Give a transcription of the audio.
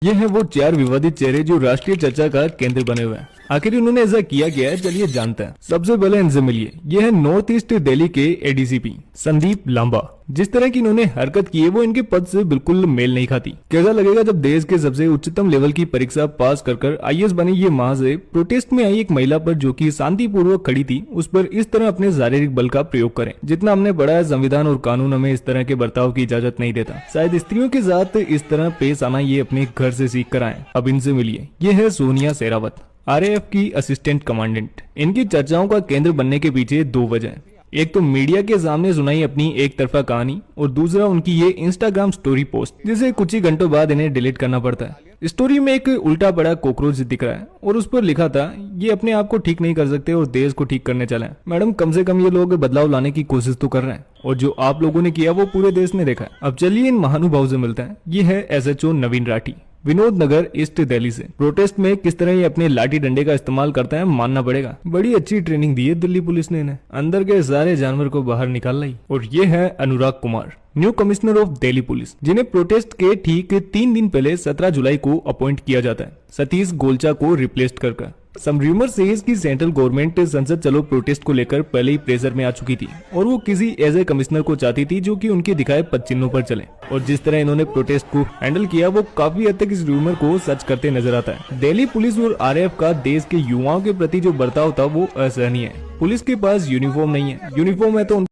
ये है वो 4 विवादित चेहरे जो राष्ट्रीय चर्चा का केंद्र बने हुए हैं। आखिर उन्होंने ऐसा किया क्या है, चलिए जानते हैं। सबसे पहले इनसे मिलिए। ये है नॉर्थ ईस्ट दिल्ली के एडीसीपी संदीप लांबा। जिस तरह की इन्होंने हरकत की है वो इनके पद से बिल्कुल मेल नहीं खाती। कैसा लगेगा जब देश के सबसे उच्चतम लेवल की परीक्षा पास कर आईएएस बने ये महज प्रोटेस्ट में आई एक महिला पर, जो कि शांतिपूर्वक खड़ी थी, उस पर इस तरह अपने शारीरिक बल का प्रयोग करें। जितना हमने पढ़ा है, संविधान और कानून हमें इस तरह के बर्ताव की इजाजत नहीं देता। शायद स्त्रियों के साथ इस तरह पेश आना ये अपने घर से सीख कर आए। अब इनसे मिलिए। ये है सोनिया शेरावत, आरएएफ की असिस्टेंट कमांडेंट। इनकी चर्चाओं का केंद्र बनने के पीछे 2 वजह हैं। एक तो मीडिया के सामने सुनाई अपनी एक तरफा कहानी, और दूसरा उनकी ये इंस्टाग्राम स्टोरी पोस्ट, जिसे कुछ ही घंटों बाद इन्हें डिलीट करना पड़ता है। स्टोरी में एक उल्टा पड़ा कॉकरोच दिख रहा है और उस पर लिखा था, ये अपने आप को ठीक नहीं कर सकते और देश को ठीक करने चले। मैडम, कम से कम ये लोग बदलाव लाने की कोशिश तो कर रहे हैं, और जो आप लोगों ने किया वो पूरे देश ने देखा है। अब चलिए इन महानुभाव से मिलते हैं। ये है एसएचओ नवीन राठी, विनोद नगर ईस्ट दिल्ली से। प्रोटेस्ट में किस तरह ये अपने लाठी डंडे का इस्तेमाल करता है मानना पड़ेगा। बड़ी अच्छी ट्रेनिंग दी है दिल्ली पुलिस ने इन्हें, अंदर के सारे जानवर को बाहर निकाल लाई। और ये है Anurag Kumar, new commissioner of Delhi police, जिन्हें प्रोटेस्ट के ठीक 3 दिन पहले 17 जुलाई को अपॉइंट किया जाता है सतीश गोलचा को रिप्लेस कर। सम रूमर सेज की सेंट्रल गवर्नमेंट संसद चलो प्रोटेस्ट को लेकर पहले ही प्रेशर में आ चुकी थी, और वो किसी ऐसे कमिश्नर को चाहती थी जो कि उनके दिखाए पद चिन्हों पर चले। और जिस तरह इन्होंने प्रोटेस्ट को हैंडल किया वो काफी हद तक इस रूमर को सच करते नजर आता है। दिल्ली पुलिस और आरएएफ का देश के युवाओं के प्रति जो बर्ताव था वो असहनीय है। पुलिस के पास यूनिफॉर्म नहीं है, यूनिफॉर्म है तो